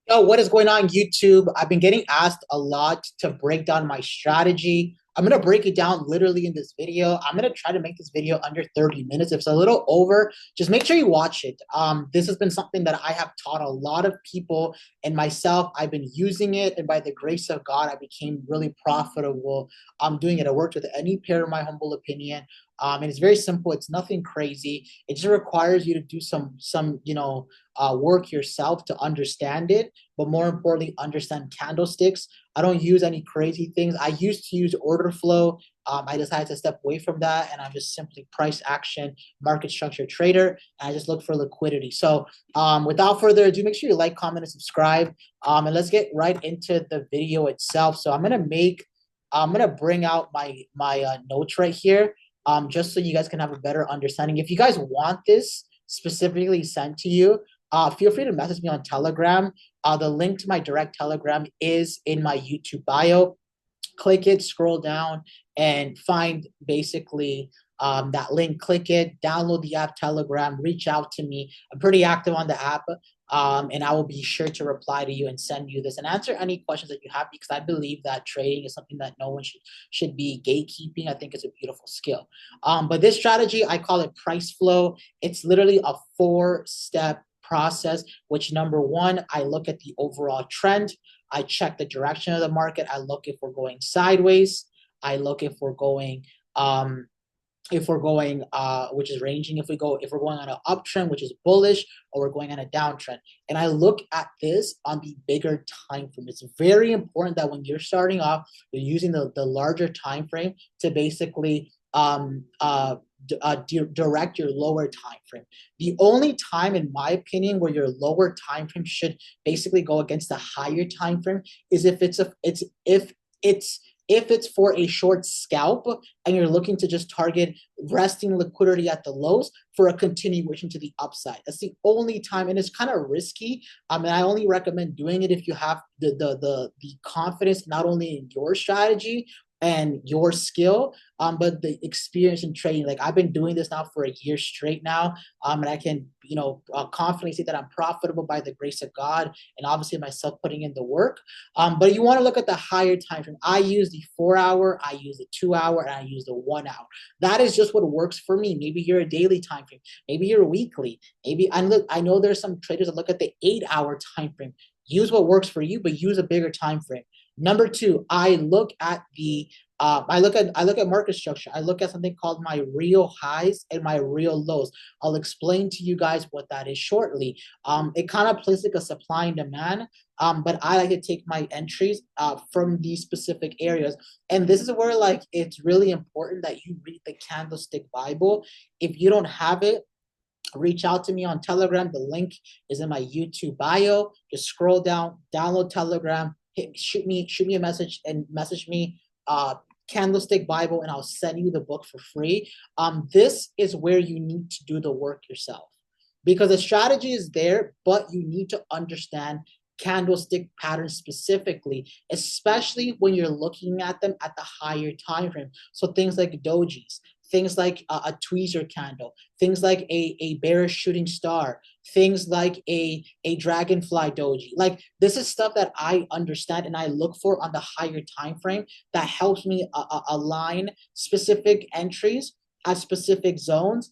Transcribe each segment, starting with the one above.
Yo, what is going on, YouTube? I've been getting asked a lot to break down my strategy. I'm gonna break it down literally in this video. I'm gonna try to make this video under 30 minutes. If it's a little over, just make sure you watch it. This has been something that I have taught a lot of people and myself. I've been using it, and by the grace of God, I became really profitable. I'm doing it. I worked with any pair, in my humble opinion. And it's very simple. It's nothing crazy. It just requires you to do some work yourself to understand it, but more importantly, understand candlesticks. I don't use any crazy things. I used to use order flow. I decided to step away from that, and I'm just simply price action, market structure trader, and I just look for liquidity. So, without further ado, make sure you like, comment, and subscribe. And let's get right into the video itself. So, I'm gonna bring out my notes right here, just so you guys can have a better understanding. If you guys want this specifically sent to you, feel free to message me on Telegram. The link to my direct Telegram is in my YouTube bio. Click it, scroll down, and find basically that link. Click it, download the app Telegram, reach out to me. I'm pretty active on the app. And I will be sure to reply to you and send you this and answer any questions that you have, because I believe that trading is something that no one should be gatekeeping. I think it's a beautiful skill. But this strategy, I call it price flow. It's literally a 4-step process, which number one, I look at the overall trend. I check the direction of the market. I look if we're going sideways. I look if we're going which is ranging, if we're going on an uptrend, which is bullish, or we're going on a downtrend. And I look at this on the bigger time frame. It's very important that when you're starting off, you're using the larger time frame to basically direct your lower time frame. The only time, in my opinion, where your lower time frame should basically go against the higher time frame is if it's for a short scalp and you're looking to just target resting liquidity at the lows for a continuation to the upside. That's the only time, and it's kind of risky. And I only recommend doing it if you have the confidence not only in your strategy and your skill, but the experience in trading. Like, I've been doing this now for a year straight now, and I can, confidently say that I'm profitable by the grace of God, and obviously myself putting in the work. But you want to look at the higher time frame. I use the 4 hour, I use the 2 hour, and I use the 1 hour. That is just what works for me. Maybe you're a daily time frame, maybe you're weekly, maybe I know there's some traders that look at the 8 hour time frame. Use what works for you, but use a bigger time frame. Number two, I look at market structure. I look at something called my real highs and my real lows. I'll explain to you guys what that is shortly. It kind of plays like a supply and demand, but I like to take my entries from these specific areas. And this is where, like, it's really important that you read the Candlestick Bible. If you don't have it, reach out to me on Telegram. The link is in my YouTube bio. Just scroll down, download Telegram, shoot me a message, and message me Candlestick Bible, and I'll send you the book for free. This is where you need to do the work yourself, because the strategy is there, but you need to understand candlestick patterns specifically, especially when you're looking at them at the higher time frame. So things like dojis, things like a tweezer candle, things like a bearish shooting star, things like a dragonfly doji. Like, this is stuff that I understand and I look for on the higher time frame that helps me align specific entries at specific zones,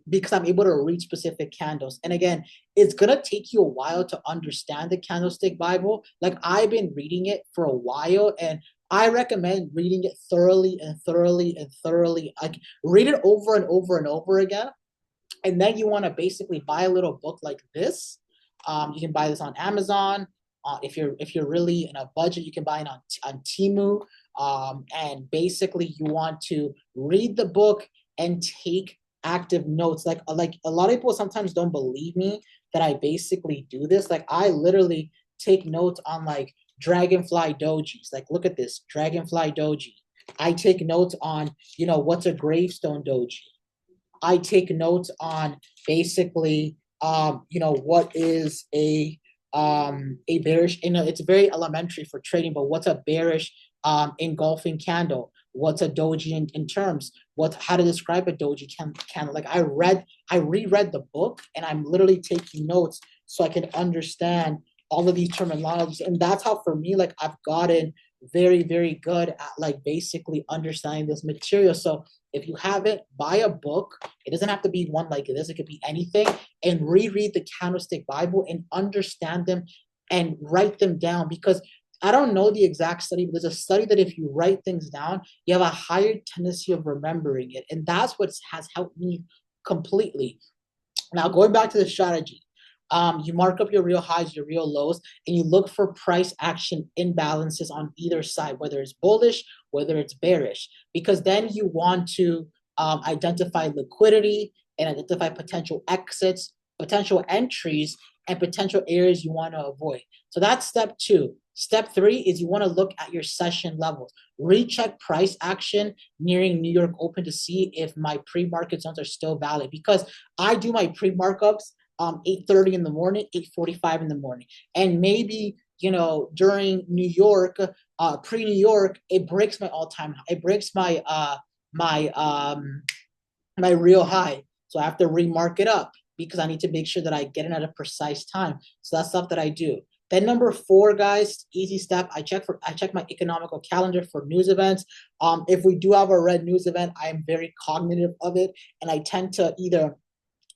because I'm able to read specific candles. And again, it's gonna take you a while to understand the Candlestick Bible. Like, I've been reading it for a while, and I recommend reading it thoroughly and thoroughly and thoroughly. Like, read it over and over and over again. And then you want to basically buy a little book like this. You can buy this on Amazon. If you're really in a budget, you can buy it on Temu. And basically, you want to read the book and take active notes. Like a lot of people sometimes don't believe me that I basically do this. Like, I literally take notes on, like, dragonfly dojis. Like, look at this dragonfly doji. I take notes on, what's a gravestone doji. I take notes on basically, what is a bearish, it's very elementary for trading, but what's a bearish engulfing candle? What's a doji in terms? How to describe a doji candle? Like, I reread the book, and I'm literally taking notes so I can understand all of these terminologies. And that's how, for me, like, I've gotten very, very good at like basically understanding this material. So if you have it, buy a book. It doesn't have to be one like this. It could be anything, and reread the Candlestick Bible and understand them and write them down, because I don't know the exact study, but there's a study that if you write things down, you have a higher tendency of remembering it. And that's what has helped me completely. Now, going back to the strategy, you mark up your real highs, your real lows, and you look for price action imbalances on either side, whether it's bullish, whether it's bearish, because then you want to identify liquidity and identify potential exits, potential entries, and potential areas you want to avoid. So that's step two. Step three is you want to look at your session levels. Recheck price action nearing New York Open to see if my pre-market zones are still valid, because I do my pre-markups 8:30 in the morning, 8:45 in the morning. And maybe, during New York, pre-New York, it breaks my all-time high. It breaks my real high. So I have to remark it up because I need to make sure that I get in at a precise time. So that's stuff that I do. Then number four, guys, easy step. I check my economical calendar for news events. If we do have a red news event, I am very cognitive of it, and I tend to either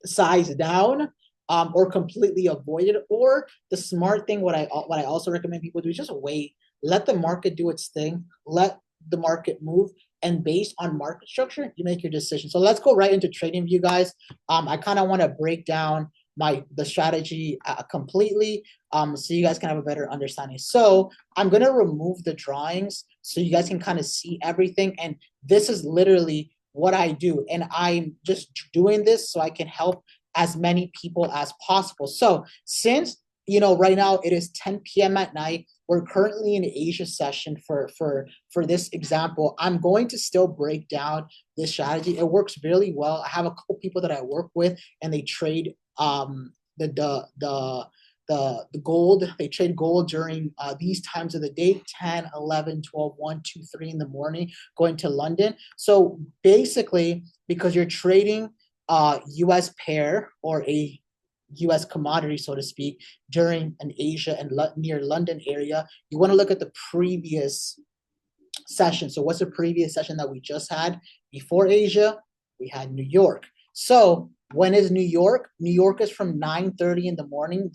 size down or completely avoid it. Or the smart thing, what I also recommend people do is just wait, let the market do its thing, let the market move, and based on market structure, you make your decision. So let's go right into trading view, guys. I kind of want to break down the strategy completely, so you guys can have a better understanding. So I'm gonna remove the drawings so you guys can kind of see everything, and this is literally what I do, and I'm just doing this so I can help as many people as possible. So since right now it is 10 p.m. at night, we're currently in Asia session for this example. I'm going to still break down this strategy. It works really well. I have a couple people that I work with, and they trade the gold. They trade gold during these times of the day, 10, 11, 12, 1, 2, 3 in the morning, going to London. So basically, because you're trading US pair or a US commodity, so to speak, during an Asia and near London area, you want to look at the previous session. So what's the previous session that we just had? Before Asia, we had New York. So when is New York? New York is from 9:30 in the morning.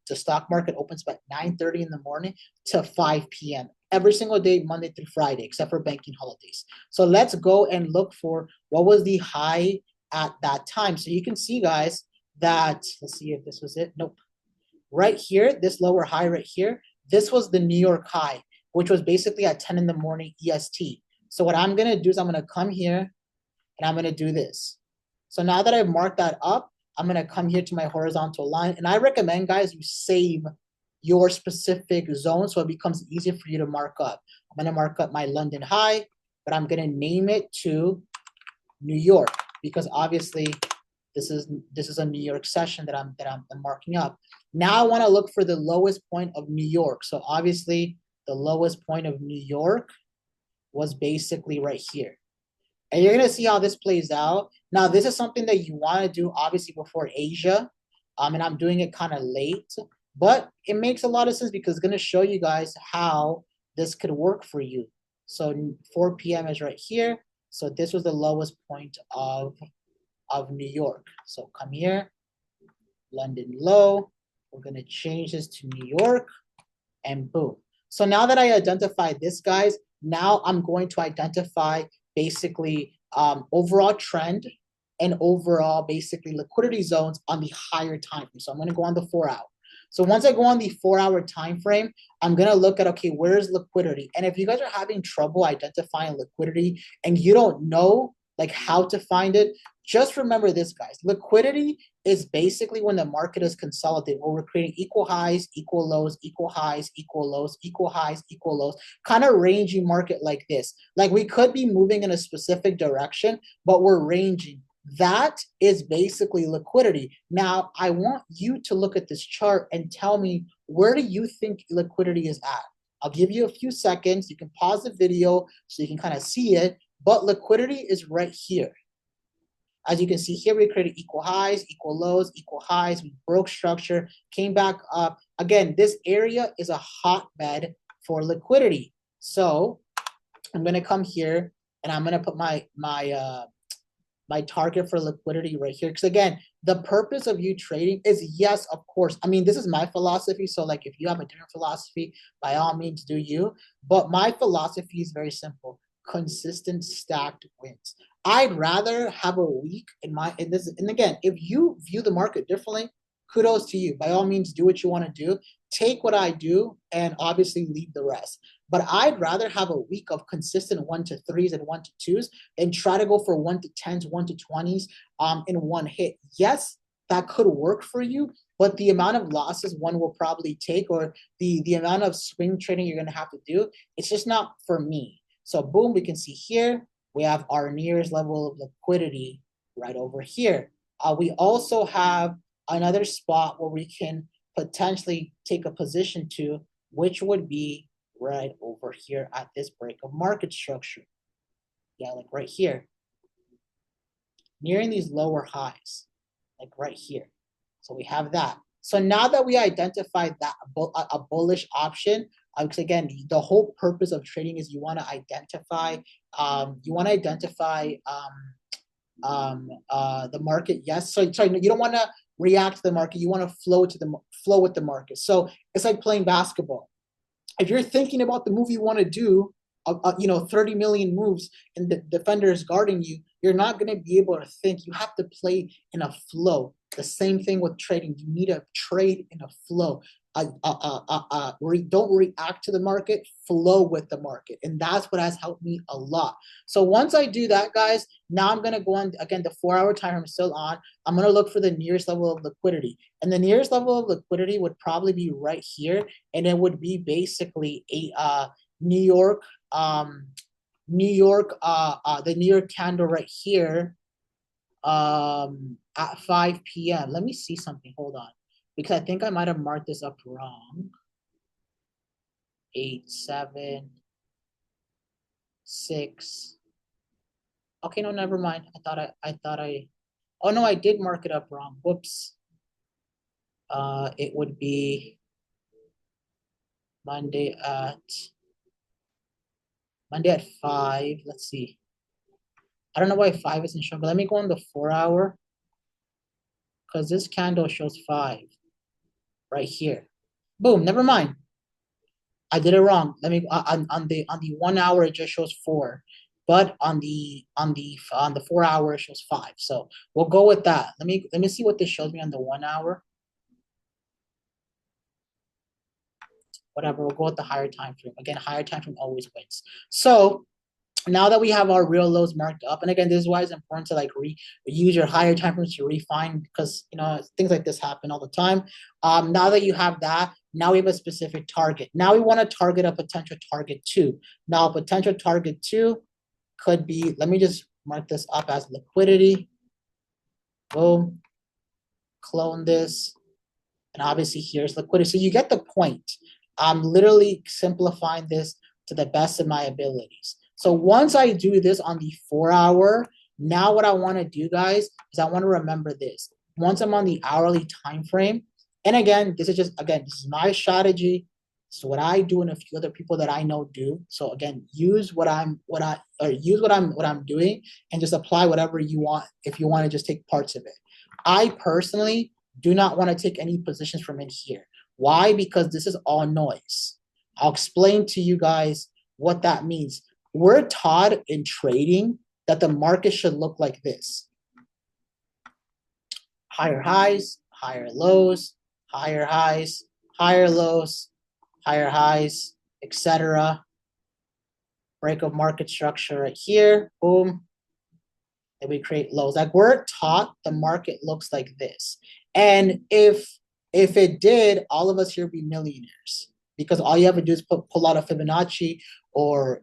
The stock market opens at 9:30 in the morning to 5 p.m. every single day, Monday through Friday, except for banking holidays. So let's go and look for what was the high at that time. So you can see, guys, that, let's see if this was it. Nope. Right here, this lower high right here, this was the New York high, which was basically at 10 in the morning EST. So what I'm going to do is I'm going to come here and I'm going to do this. So now that I've marked that up, I'm going to come here to my horizontal line. And I recommend, guys, you save your specific zone so it becomes easier for you to mark up. I'm going to mark up my London high, but I'm going to name it to New York, because obviously this is a New York session that I'm marking up. Now I want to look for the lowest point of New York. So obviously the lowest point of New York was basically right here. And you're going to see how this plays out. Now, this is something that you want to do, obviously, before Asia. And I'm doing it kind of late. But it makes a lot of sense because it's going to show you guys how this could work for you. So 4 p.m. is right here. So this was the lowest point of New York. So come here, London low. We're going to change this to New York, and boom. So now that I identified this, guys, now I'm going to identify basically overall trend and overall basically liquidity zones on the higher time frame. So I'm going to go on the 4 hour. So once I go on the 4 hour time frame, I'm going to look at, okay, where's liquidity? And if you guys are having trouble identifying liquidity and you don't know like how to find it, just remember this, guys. Liquidity is basically when the market is consolidated, where we're creating equal highs, equal lows, equal highs, equal lows, equal highs, equal lows, kind of ranging market like this. Like we could be moving in a specific direction, but we're ranging. That is basically liquidity. Now, I want you to look at this chart and tell me, where do you think liquidity is at? I'll give you a few seconds. You can pause the video so you can kind of see it, but liquidity is right here. As you can see here, we created equal highs, equal lows, equal highs. We broke structure, came back up. Again, this area is a hotbed for liquidity. So I'm gonna come here and I'm gonna put my target for liquidity right here. Because again, the purpose of you trading is, yes, of course. I mean, this is my philosophy. So like if you have a different philosophy, by all means do you. But my philosophy is very simple. Consistent stacked wins. I'd rather have a week in this, and again, if you view the market differently, kudos to you. By all means, do what you want to do. Take what I do and obviously leave the rest. But I'd rather have a week of consistent 1-3s and 1-2s and try to go for 1-10s, 1-20s in one hit. Yes, that could work for you, but the amount of losses one will probably take, or the amount of swing trading you're going to have to do, it's just not for me. So boom, we can see here, we have our nearest level of liquidity right over here. We also have another spot where we can potentially take a position to, which would be right over here at this break of market structure. Yeah, like right here. Nearing these lower highs, like right here. So we have that. So now that we identified that a bullish option, because again, the whole purpose of trading is you want to identify the market. Yes, so sorry, you don't want to react to the market. You want to flow with the market. So it's like playing basketball. If you're thinking about the move you want to do, 30 million moves and the defender is guarding you, you're not going to be able to think. You have to play in a flow. The same thing with trading. You need to trade in a flow. Don't react to the market, flow with the market. And that's what has helped me a lot. So once I do that, guys, now I'm going to go on, again, the 4-hour timer is still on. I'm going to look for the nearest level of liquidity. And the nearest level of liquidity would probably be right here. And it would be basically a New York, the New York candle right here at 5 p.m. Let me see something. Hold on. Because I think I might have marked this up wrong. 8, 7, 6. Okay, no, never mind. Oh no, I did mark it up wrong. Whoops. It would be Monday at 5. Let's see. I don't know why 5 isn't showing, but let me go on the 4-hour. Because this candle shows 5 right here. Boom, never mind. I did it wrong. Let me on the 1 hour it just shows 4, but on the 4 hour it shows 5. So we'll go with that. Let me see what this shows me on the 1 hour. Whatever, we'll go with the higher time frame. Again, higher time frame always wins. So now that we have our real lows marked up, and again, this is why it's important to like use your higher time frames to refine, because things like this happen all the time. Now that you have that, now we have a specific target. Now we want to target a potential target 2. Now, potential target 2 could be, let me just mark this up as liquidity. Boom. Clone this. And obviously here's liquidity. So you get the point. I'm literally simplifying this to the best of my abilities. So once I do this on the 4-hour, now what I want to do, guys, is I want to remember this. Once I'm on the hourly time frame, and again, this is my strategy. This is what I do, and a few other people that I know do. So again, use what I'm doing, and just apply whatever you want if you want to just take parts of it. I personally do not want to take any positions from in here. Why? Because this is all noise. I'll explain to you guys what that means. We're taught in trading that the market should look like this. Higher highs, higher lows, higher highs, higher lows, higher highs, etc. Break of market structure right here, boom. And we create lows. Like we're taught the market looks like this. And if it did, all of us here would be millionaires, because all you have to do is pull out a Fibonacci, or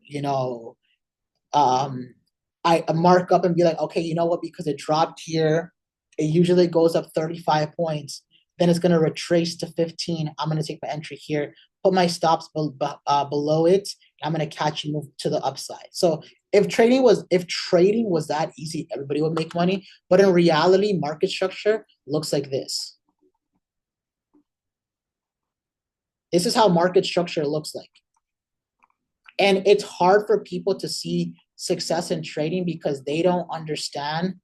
I mark up and be like, okay, you know what? Because it dropped here, it usually goes up 35 points. Then it's gonna retrace to 15. I'm gonna take my entry here, put my stops below it, I'm gonna catch you move to the upside. So if trading was that easy, everybody would make money. But in reality, market structure looks like this. This is how market structure looks like. And it's hard for people to see success in trading because they don't understand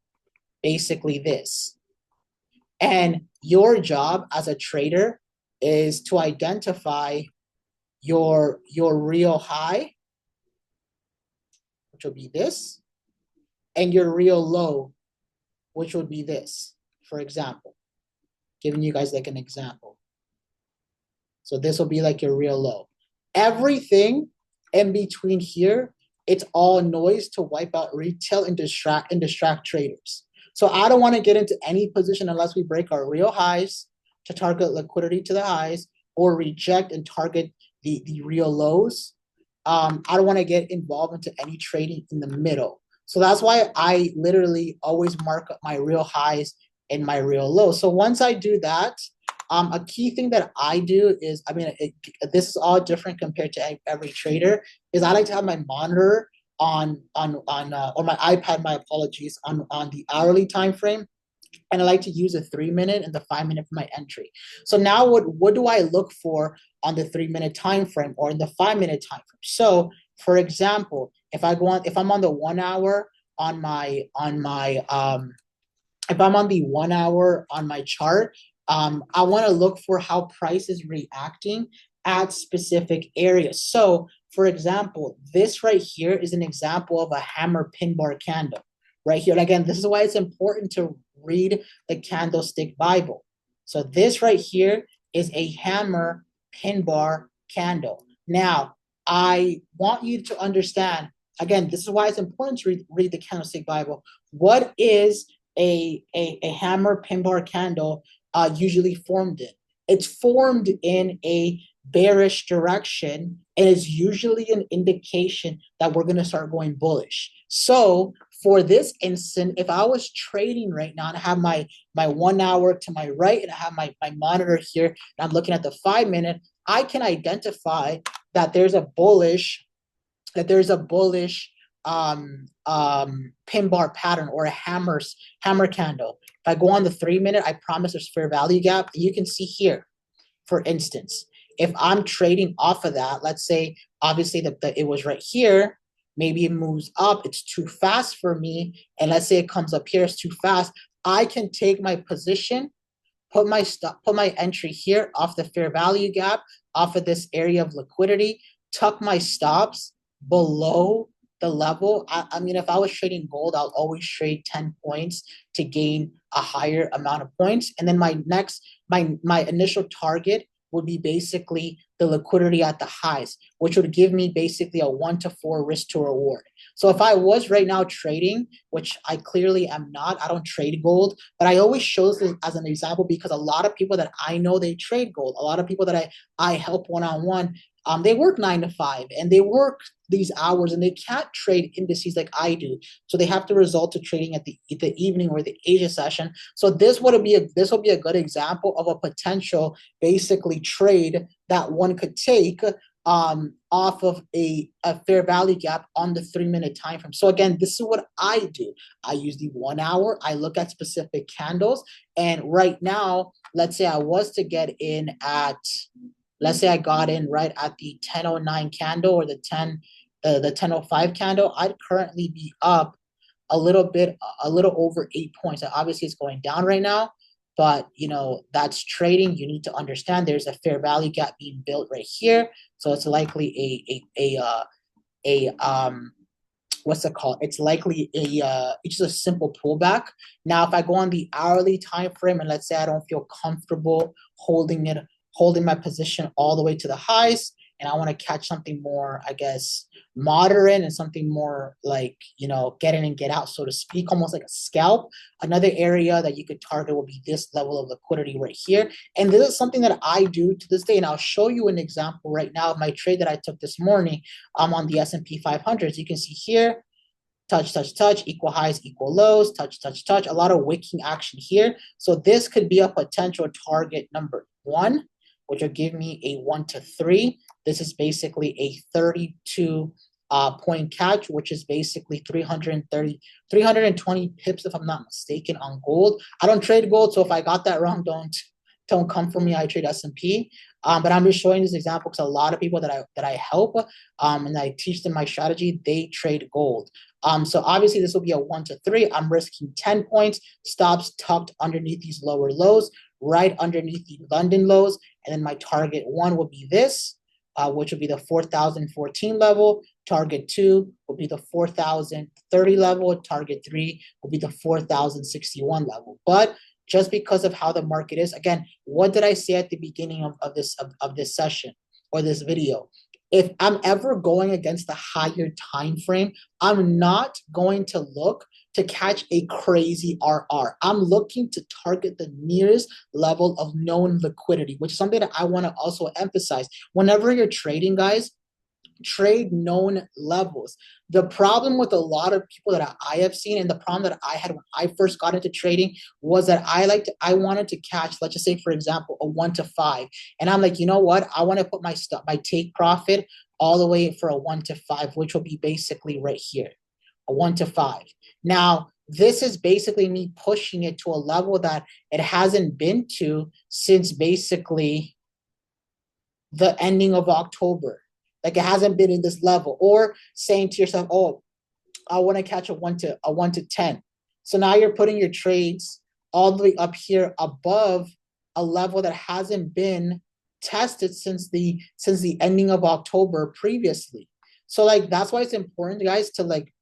basically this. And your job as a trader is to identify your real high, which will be this, and your real low, which would be this, for example. Giving you guys like an example. So this will be like your real low. Everything in between here, it's all noise to wipe out retail and distract traders. So I don't want to get into any position unless we break our real highs to target liquidity to the highs or reject and target the real lows. I don't want to get involved into any trading in the middle. So that's why I literally always mark up my real highs and my real lows. So once I do that, a key thing that I do is, I mean, this is all different compared to every trader, is I like to have my monitor on or my iPad, my apologies, on the hourly time frame. And I like to use a 3-minute and the 5-minute for my entry. So now what do I look for on the 3-minute time frame or in the 5-minute time frame? So for example, if I'm on the 1 hour on my if I'm on the 1 hour on my chart, I want to look for how price is reacting at specific areas. So for example, this right here is an example of a hammer pin bar candle right here. And again, this is why it's important to read the candlestick Bible. So this right here is a hammer pin bar candle. Now, I want you to understand, again, this is why it's important to read the candlestick Bible. What is a hammer pin bar candle usually formed in? It's formed in a bearish direction, and is usually an indication that we're going to start going bullish. So for this instant, if I was trading right now and I have my 1 hour to my right and I have my monitor here and I'm looking at the 5-minute, I can identify that there's a bullish pin bar pattern or a hammer candle. If I go on the 3-minute, I promise there's fair value gap. You can see here, for instance, if I'm trading off of that, let's say obviously that it was right here, maybe it moves up, it's too fast for me, and let's say it comes up here, it's too fast, I can take my position, put my entry here off the fair value gap, off of this area of liquidity, tuck my stops below the level. I mean, if I was trading gold, I'll always trade 10 points to gain a higher amount of points. And then my initial target would be basically the liquidity at the highs, which would give me basically a 1-to-4 risk to reward. So if I was right now trading, which I clearly am not, I don't trade gold, but I always show this as an example because a lot of people that I know, they trade gold. A lot of people that I help one-on-one, they work 9 to 5 and they work these hours and they can't trade indices like I do. So they have to resort to trading at the evening or the Asia session. So this will be a good example of a potential basically trade that one could take off of a fair value gap on the 3-minute time frame. So again, this is what I do. I use the 1 hour. I look at specific candles. And right now, let's say I was to get in at, let's say I got in right at the 10:09 candle or the 10:05 candle, I'd currently be up a little over 8 points. Obviously, it's going down right now, but that's trading. You need to understand there's a fair value gap being built right here, so it's likely what's it called? It's likely it's just a simple pullback. Now, if I go on the hourly time frame and let's say I don't feel comfortable holding my position all the way to the highs, and I want to catch something more, I guess, moderate and something more like, get in and get out, so to speak, almost like a scalp. Another area that you could target will be this level of liquidity right here. And this is something that I do to this day. And I'll show you an example right now of my trade that I took this morning on the S&P 500. You can see here, touch, touch, touch, equal highs, equal lows, touch, touch, touch, a lot of wicking action here. So this could be a potential target number 1. which will give me a 1 to 3. This is basically a 32 point catch, which is basically 320 pips, if I'm not mistaken, on gold. I don't trade gold, so if I got that wrong, don't come for me. I trade S&P. But I'm just showing this example because a lot of people that I help and I teach them my strategy, they trade gold. So obviously this will be a 1 to 3. I'm risking 10 points. Stops tucked underneath these lower lows, right underneath the London lows, and then my target 1 will be this, which will be the 4,014 level. Target 2 will be the 4,030 level. Target 3 will be the 4,061 level. But just because of how the market is, again, what did I say at the beginning of this session or this video? If I'm ever going against the higher time frame, I'm not going to look to catch a crazy RR. I'm looking to target the nearest level of known liquidity, which is something that I want to also emphasize. Whenever you're trading, guys, trade known levels. The problem with a lot of people that I have seen, and the problem that I had when I first got into trading, was that I wanted to catch, let's just say, for example, a 1 to 5, and I'm like, you know what? I want to put my take profit all the way for a 1 to 5, which will be basically right here, a 1 to 5. Now, this is basically me pushing it to a level that it hasn't been to since basically the ending of October. Like, it hasn't been in this level. Or saying to yourself, oh, I want to catch a 1 to 10. So now you're putting your trades all the way up here above a level that hasn't been tested since the ending of October previously. So like, that's why it's important, guys, to like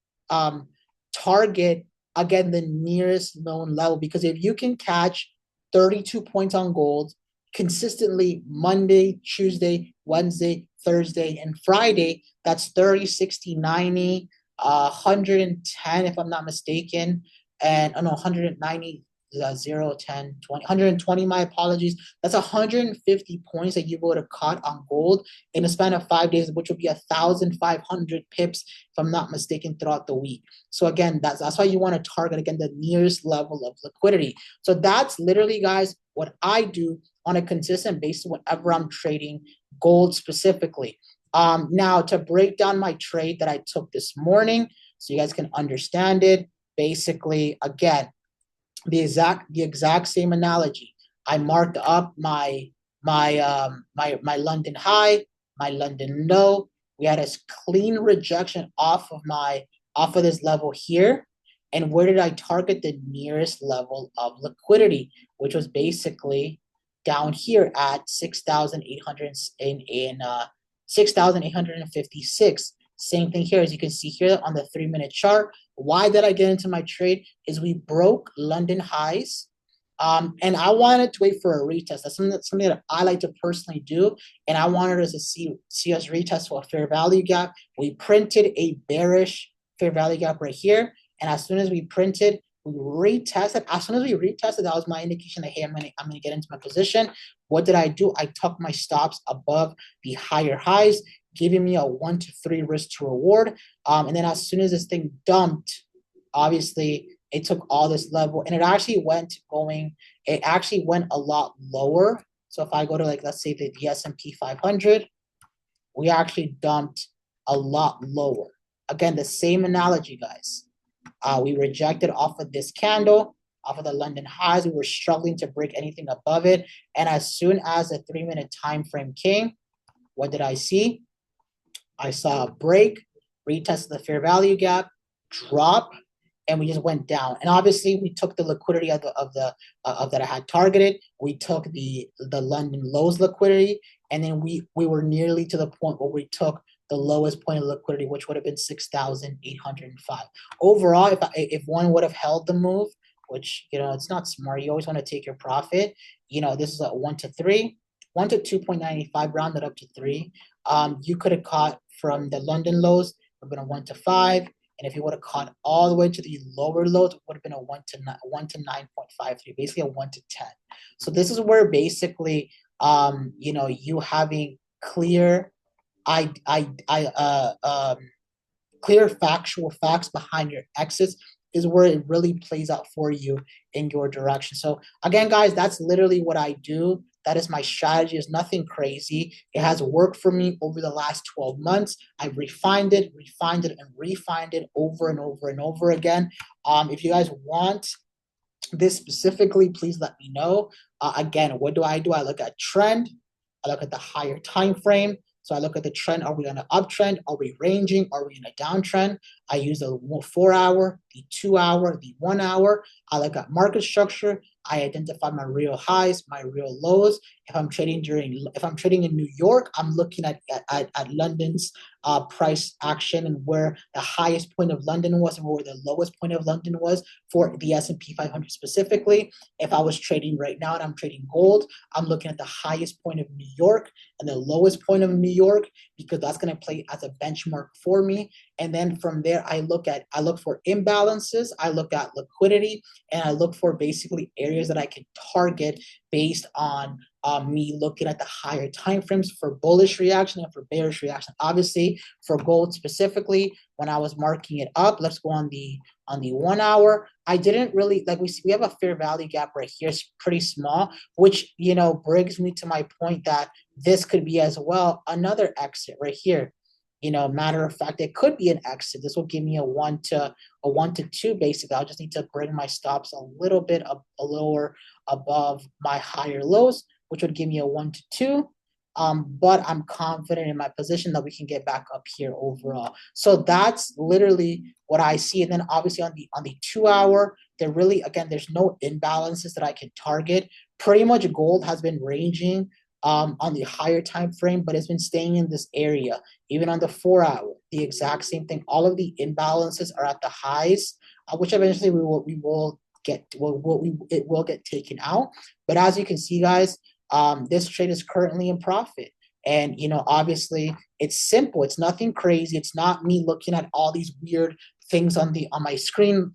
target again the nearest known level, because if you can catch 32 points on gold consistently Monday, Tuesday, Wednesday, Thursday, and Friday, that's 30, 60, 90, 110, if I'm not mistaken, and no, 190, 0, 10, 20, 120, my apologies. That's 150 points that you would have caught on gold in a span of 5 days, which would be 1,500 pips, if I'm not mistaken, throughout the week. So again, that's why you want to target, again, the nearest level of liquidity. So that's literally, guys, what I do on a consistent basis whenever I'm trading gold specifically. Now, to break down my trade that I took this morning so you guys can understand it, basically, again, the exact same analogy. I marked up my London high, my London low. We had a clean rejection off of this level here. And where did I target the nearest level of liquidity, which was basically down here at 6,800 in 6,856. Same thing here, as you can see here on the 3-minute chart. Why did I get into my trade? Is we broke London highs, and I wanted to wait for a retest. That's something that I like to personally do, and I wanted us to see us retest for a fair value gap. We printed a bearish fair value gap right here, and as soon as we printed, we retested. As soon as we retested, that was my indication that, hey, I'm gonna get into my position. What did I do? I took my stops above the higher highs, giving me a 1 to 3 risk to reward. And then as soon as this thing dumped, obviously it took all this level, and it actually went a lot lower. So if I go to, like, let's say the S&P 500, we actually dumped a lot lower. Again, the same analogy, guys. We rejected off of this candle, off of the London highs. We were struggling to break anything above it. And as soon as the 3-minute time frame came, what did I see? I saw a break, retest the fair value gap, drop, and we just went down. And obviously, we took the liquidity of that I had targeted. We took the London lows liquidity, and then we were nearly to the point where we took the lowest point of liquidity, which would have been 6,805. Overall, if one would have held the move, which, it's not smart. You always want to take your profit. This is a 1 to 3, 1 to 2.95, rounded up to 3. You could have caught from the London lows, would have been a 1 to 5. And if you would have caught all the way to the lower lows, it would have been a 1 to 9.53, basically a 1 to 10. So this is where basically, you having clear clear factual facts behind your exits is where it really plays out for you in your direction. So again, guys, that's literally what I do. That is my strategy. It's nothing crazy. It has worked for me over the last 12 months. I've refined it, and refined it over and over and over again. If you guys want this specifically, please let me know. Again, what do? I look at trend. I look at the higher time frame. So I look at the trend. Are we on an uptrend? Are we ranging? Are we in a downtrend? I use the 4-hour, the 2-hour, the 1-hour. I look at market structure. I identify my real highs, my real lows. If I'm trading in New York, I'm looking at London's price action and where the highest point of London was and where the lowest point of London was for the S&P 500 specifically. If I was trading right now and I'm trading gold, I'm looking at the highest point of New York and the lowest point of New York, because that's going to play as a benchmark for me. And then from there, I look for imbalances, I look at liquidity, and I look for basically areas that I can target based on me looking at the higher time frames for bullish reaction and for bearish reaction. Obviously, for gold specifically, when I was marking it up, let's go on the 1-hour. I didn't really like we have a fair value gap right here. It's pretty small, which brings me to my point that this could be as well another exit right here. Matter of fact, it could be an exit. This will give me a 1 to 2 basically. I'll just need to bring my stops a little bit lower above my higher lows, which would give me a 1 to 2. But I'm confident in my position that we can get back up here overall. So that's literally what I see. And then obviously on the 2-hour, there's no imbalances that I can target. Pretty much gold has been ranging on the higher time frame, but it's been staying in this area. Even on the 4-hour, the exact same thing. All of the imbalances are at the highs, which eventually it will get taken out. But as you can see, guys, this trade is currently in profit. And obviously it's simple. It's nothing crazy. It's not me looking at all these weird things on my screen.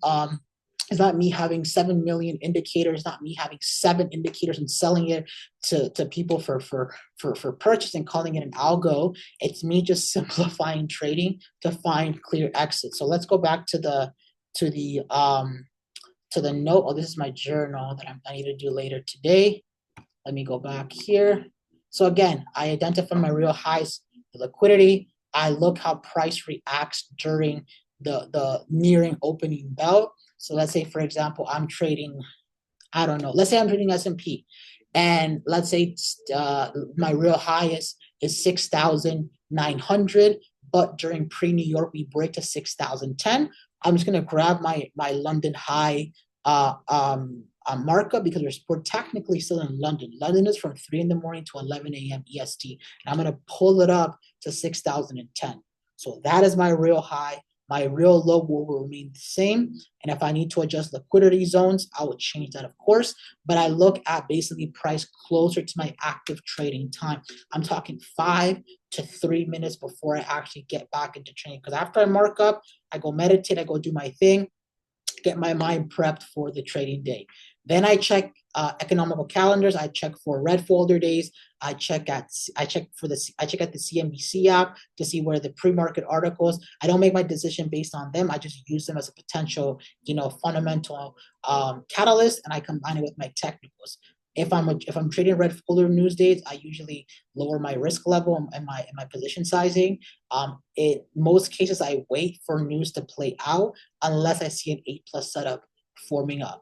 It's not me having 7 million indicators, not me having 7 indicators and selling it to people for purchase and calling it an algo. It's me just simplifying trading to find clear exits. So let's go back to the note. Oh, this is my journal that I need to do later today. Let me go back here. So again, I identify my real highs, the liquidity. I look how price reacts during the nearing opening bell. So let's say, for example, I'm trading, I don't know, let's say I'm trading S&P, and let's say my real high is 6,900, but during pre-New York, we break to 6,010. I'm just going to grab my London high markup, because we're technically still in London. London is from 3 in the morning to 11 a.m. EST, and I'm going to pull it up to 6,010. So that is my real high. My real low will remain the same. And if I need to adjust liquidity zones, I would change that, of course. But I look at basically price closer to my active trading time. I'm talking 5 to 3 minutes before I actually get back into trading. Because after I mark up, I go meditate, I go do my thing, get my mind prepped for the trading day. Then I check economical calendars. I check for red folder days. I check at the CNBC app to see where the pre-market articles. I don't make my decision based on them. I just use them as a potential, fundamental catalyst, and I combine it with my technicals. If I'm trading red folder news days, I usually lower my risk level and my position sizing. In most cases, I wait for news to play out unless I see an 8+ setup forming up.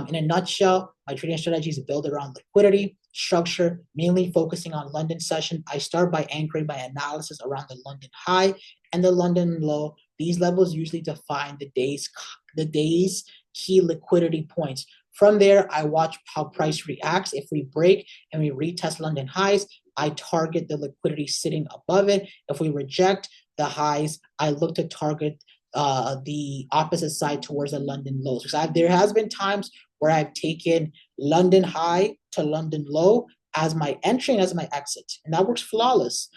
In a nutshell, my trading strategy is built around liquidity, structure, mainly focusing on London session. I start by anchoring my analysis around the London high and the London low. These levels usually define the day's key liquidity points. From there, I watch how price reacts. If we break and we retest London highs, I target the liquidity sitting above it. If we reject the highs, I look to target the opposite side towards the London lows. Because there has been times where I've taken London high to London low as my entry and as my exit, and that works flawless.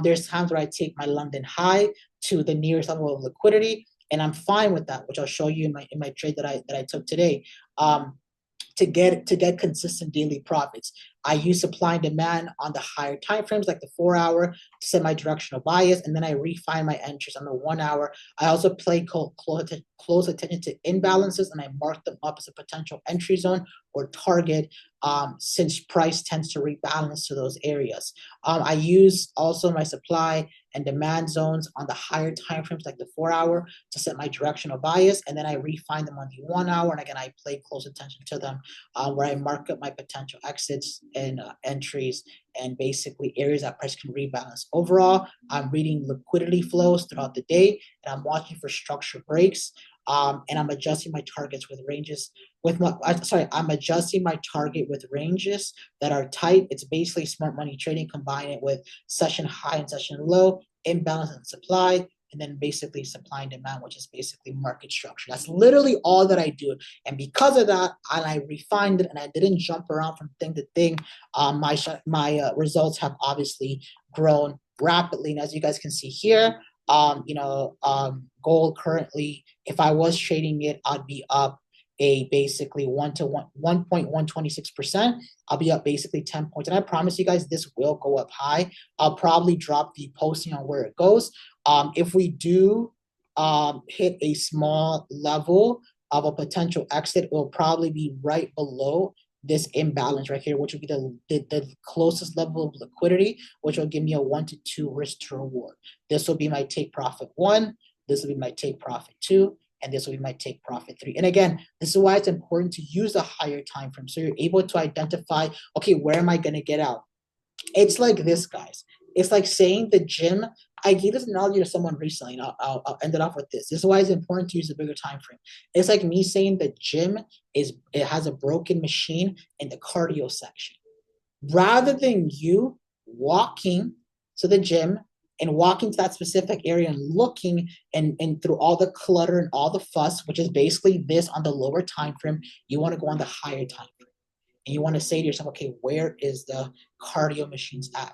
There's times where I take my London high to the nearest level of liquidity, and I'm fine with that, which I'll show you in my trade that I took today. To get consistent daily profits, I use supply and demand on the higher time frames, like the 4 hour, to set my directional bias, and then I refine my entries on the 1 hour. I also play close attention to imbalances, and I mark them up as a potential entry zone or target, since price tends to rebalance to those areas. I use also my supply and demand zones on the higher time frames, like the 4 hour, to set my directional bias, and then I refine them on the 1 hour, and again I play close attention to them, where I mark up my potential exits and entries, and basically areas that price can rebalance. Overall, I'm reading liquidity flows throughout the day, and I'm watching for structure breaks. And I'm adjusting my targets with ranges I'm adjusting my target with ranges that are tight. It's basically smart money trading, combine it with session high and session low, imbalance and supply, and then basically supply and demand, which is basically market structure. That's literally all that I do. And because of that, and I refined it and I didn't jump around from thing to thing, my results have obviously grown rapidly. And as you guys can see here, gold currently, if I was trading it, I'd be up a basically 1.126%. I'll be up basically 10 points. And I promise you guys, this will go up high. I'll probably drop the posting on where it goes. If we do hit a small level of a potential exit, it will probably be right below this imbalance right here, which would be the closest level of liquidity, which will give me a 1 to 2 risk to reward. This will be my take profit 1, this will be my take profit 2, and this will be my take profit 3. And again, this is why it's important to use a higher time frame, so you're able to identify, okay, where am I going to get out? It's like this, guys. It's like saying the gym. I gave this analogy to someone recently, and I'll end it off with this. This is why it's important to use a bigger time frame. It's like me saying the gym has a broken machine in the cardio section. Rather than you walking to the gym and walking to that specific area and looking and through all the clutter and all the fuss, which is basically this on the lower time frame, you want to go on the higher time frame. And you want to say to yourself, okay, where is the cardio machines at?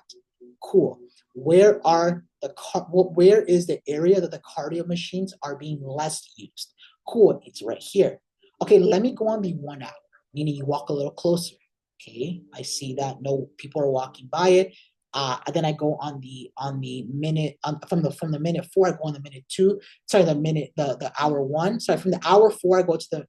Cool. Where is the area that the cardio machines are being less used? Cool, it's right here. Okay, let me go on the 1 hour, meaning you walk a little closer. Okay, I see that no people are walking by it. And then I go on the minute, from the minute 4, I go on the minute 2. Sorry, the hour 1. Sorry, from the hour 4, I go to the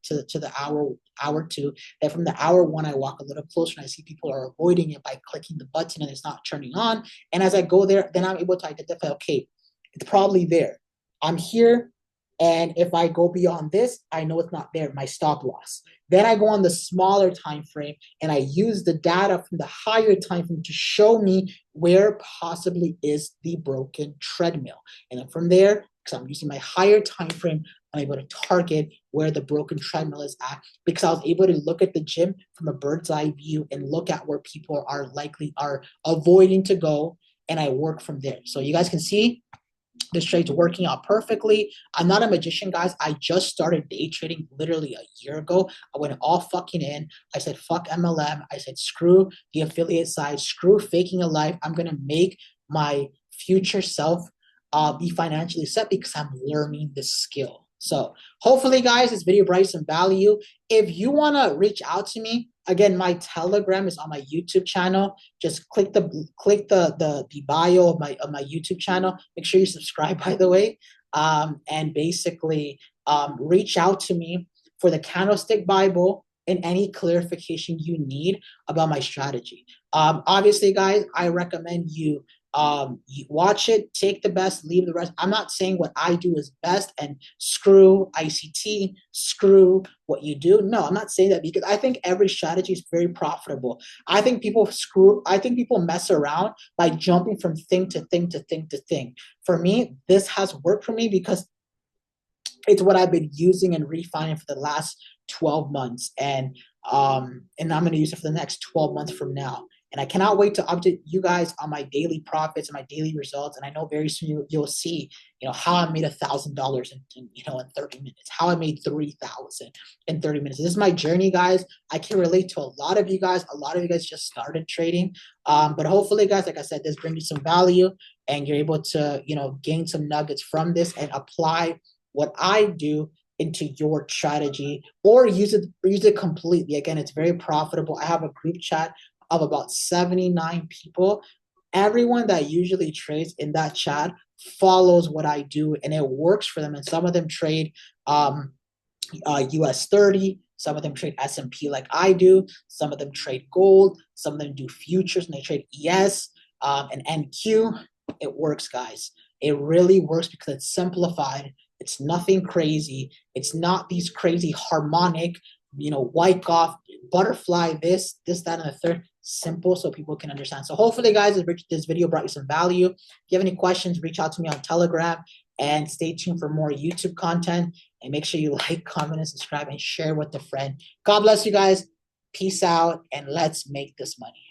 hour 2. Then from the hour 1, I walk a little closer and I see people are avoiding it by clicking the button and it's not turning on. And as I go there, then I'm able to identify, okay, it's probably there. I'm here. And if I go beyond this, I know it's not there, my stop loss. Then I go on the smaller time frame and I use the data from the higher time frame to show me where possibly is the broken treadmill. And then from there, because I'm using my higher time frame, I'm able to target where the broken treadmill is at, because I was able to look at the gym from a bird's eye view and look at where people are avoiding to go, and I work from there. So you guys can see this trade's working out perfectly. I'm not a magician, guys. I just started day trading literally a year ago. I went all fucking in. I said, fuck MLM. I said, screw the affiliate side, screw faking a life. I'm going to make my future self be financially set because I'm learning this skill. So hopefully, guys, this video brought some value. If you want to reach out to me, again, my Telegram is on my YouTube channel. Just click the bio of my YouTube channel. Make sure you subscribe, by the way. And basically reach out to me for the Candlestick Bible and any clarification you need about my strategy. Obviously, guys, I recommend you watch it, take the best, leave the rest. I'm not saying what I do is best and screw ICT, screw what you do. No, I'm not saying that, because I think every strategy is very profitable. I think people mess around by jumping from thing to thing to thing to thing. For me, this has worked for me because it's what I've been using and refining for the last 12 months. And I'm going to use it for the next 12 months from now. And I cannot wait to update you guys on my daily profits and my daily results. And I know very soon you'll see, how I made $1,000 in 30 minutes, how I made 3,000 in 30 minutes. This is my journey, guys. I can relate to a lot of you guys. A lot of you guys just started trading. But hopefully, guys, like I said, this brings you some value and you're able to, gain some nuggets from this and apply what I do into your strategy, or use it completely. Again, it's very profitable. I have a group chat of about 79 people. Everyone that usually trades in that chat follows what I do, and it works for them. And some of them trade US 30. Some of them trade S&P like I do. Some of them trade gold. Some of them do futures and they trade ES and NQ. It works, guys. It really works because it's simplified. It's nothing crazy. It's not these crazy harmonic, Wyckoff, butterfly, this, that, and the third. Simple so people can understand. So hopefully, guys, this video brought you some value. If you have any questions, reach out to me on Telegram and stay tuned for more YouTube content. And make sure you like, comment, and subscribe and share with a friend. God bless you guys. Peace out, and let's make this money.